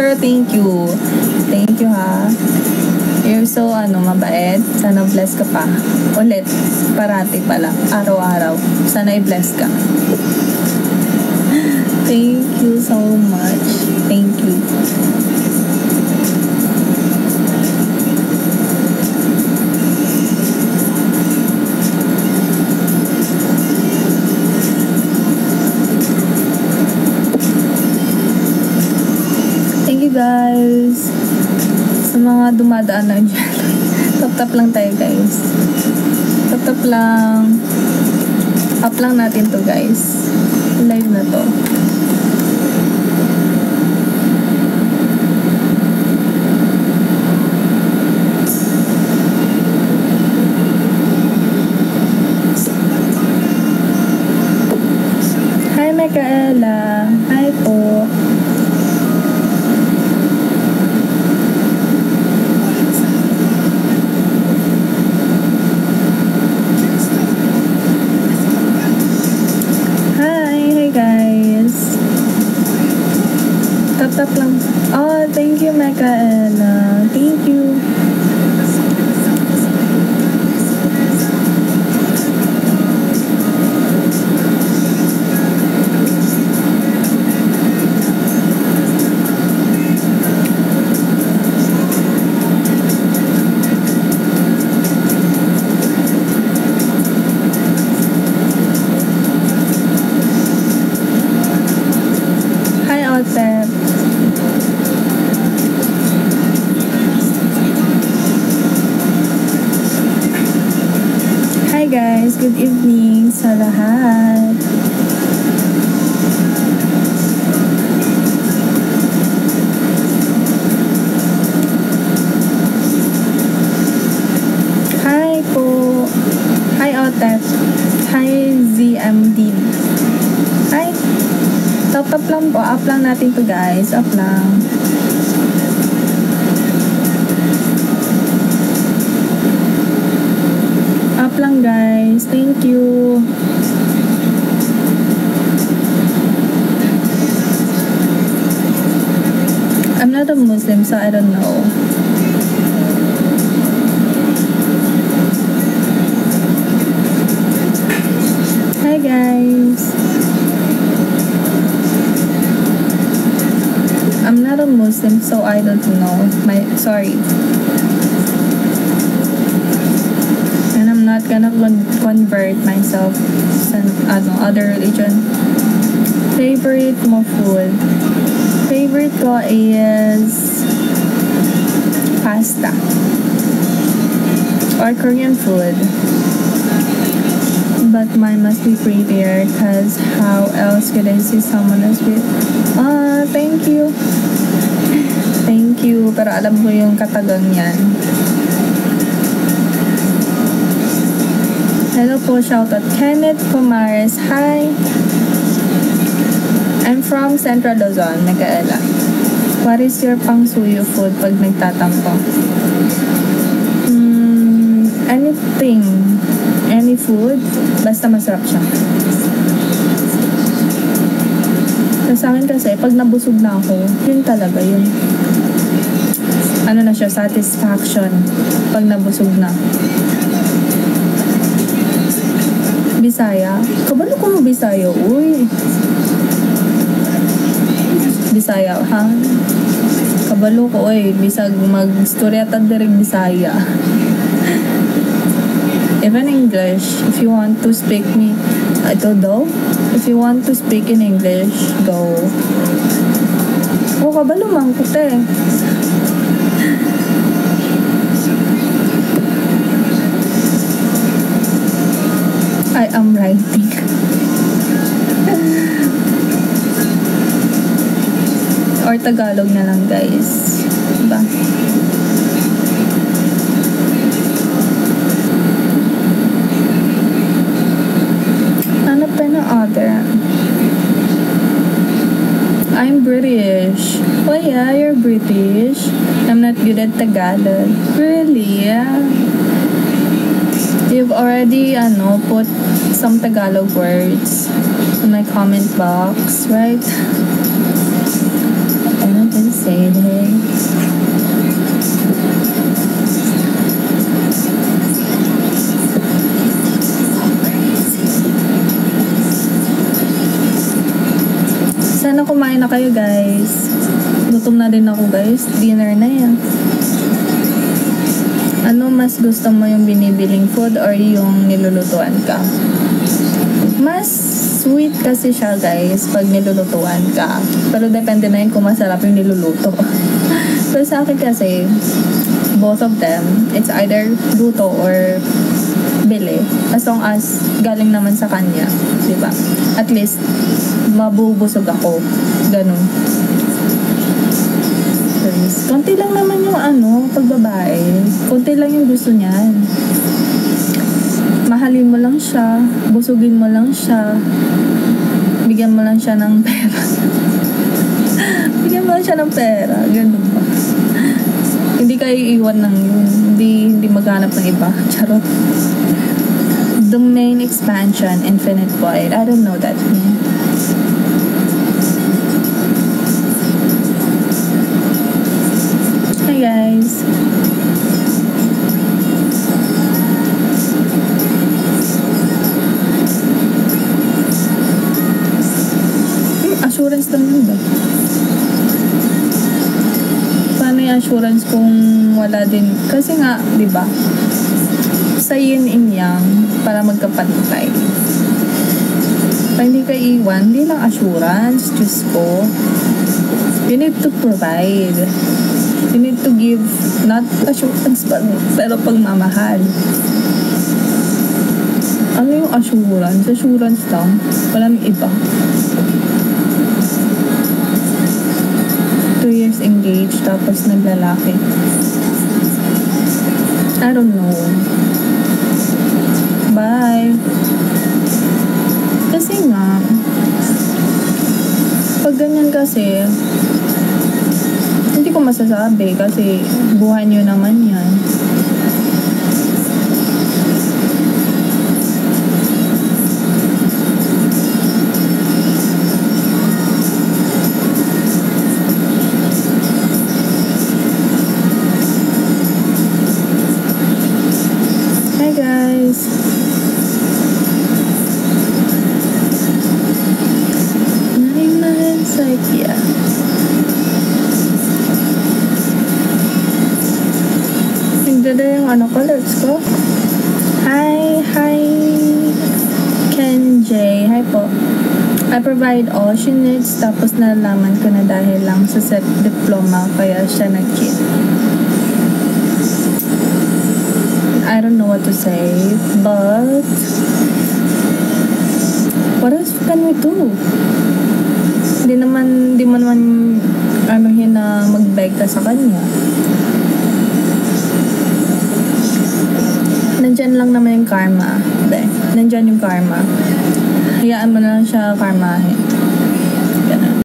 Pero thank you. Thank you, ha. You're so, mabait. Sana bless ka pa. Ulit. Parati pala. Araw-araw. Sana i-bless ka. Thank you so much. Thank you. Thank you, guys. Sa mga dumadaan na dyan. Tap-tap lang tayo, guys. Tap-tap lang. Up lang natin to, guys. Live na to. Hi, Micaela. Hi po. Tap lang. Oh, thank you, Micaela. Thank you. Hi, Otep. Hi guys, good evening sa lahat. Hi po. Hi Otep. Hi ZMD. Hi. Top lang po. Up lang natin to, guys. Up lang. Up lang, guys. Thank you. I'm not a Muslim, so I don't know. Hi, guys. I'm not a Muslim, so I don't know. Sorry. And I'm not gonna convert myself sa other religion. Favorite mo food? Favorite ko is pasta or Korean food. But mine must be prettier, cause how else could I see someone else with? Thank you. Thank you. Pero alam ko yung katagang yan. Hello po, shoutout. Kenneth Comares. Hi. I'm from Central Luzon, Micaela. What is your pangsuyo food pag nagtatampo? Anything. Any food. Basta masarap siya. Sa akin kasi, pag nabusog na ako, yun talaga yun. Ano na siya, satisfaction. Pag nabusog na. Bisaya? Kabalo ko mo Bisaya? Uy. Bisaya, ha? Kabalo ko, uy. Bisag mag-storyatan direct Bisaya. Even English, if you want to speak me, ito daw, if you want to speak in English, go. O, kabalo man ko, te. I am writing. Or Tagalog na lang, guys. Diba? Ano pa na other? I'm British. Oh yeah, you're British. I'm not good at Tagalog. Really? Yeah. You've already, put some Tagalog words in my comment box, right? Ano this? say, hey? Sana kumain na kayo, guys. Gutom na din ako, guys. Dinner na yan. Ano mas gusto mo, yung binibiling food or yung nilulutuan ka? Mas sweet kasi siya, guys, pag nilulutuan ka. Pero depende na yun kung masarap yung niluluto. Pero sa akin kasi, both of them, it's either luto or bili. As long as galing naman sa kanya. Diba? At least, mabubusog ako. Ganun. Konti lang naman yung pagbabae. Konti lang yung gusto niyan. Mahalin mo lang siya, busugin mo lang siya, bigyan mo lang siya ng pera. Bigyan mo lang siya ng pera. Ganun ba? Hindi kayo iiwan ng yun. Hindi maghanap ng iba. Charot. Domain expansion, infinite void. I don't know that name. Hi guys. Assurance lang yun ba? Paano yung assurance kung wala din? Kasi nga, di ba? Sa yin and yang para magkapantay. Pag hindi ka iwan, hindi lang assurance. Diyos ko. You need to provide. You need to give, not assurance pero pagmamahal. Ano yung assurance? Assurance lang. Walang iba. 2 years engaged, tapos naglalaki. I don't know. Bye. Kasi nga, pag ganyan kasi, hindi ko masasabi kasi buhay nyo naman yan. Hi guys. 9 months like yeah. Nagdala yung colors ko. Hi Ken J. Hi po. I provide all she needs, tapos nalaman ko na dahil lang sa set diploma kaya siya nag-cheat. I don't know what to say, but what else can we do? Di mo naman anuhin na mag-beg ka sa kanya. Nandyan lang naman yung karma. Nandyan yung karma. Hayaan mo na lang siya karmahin.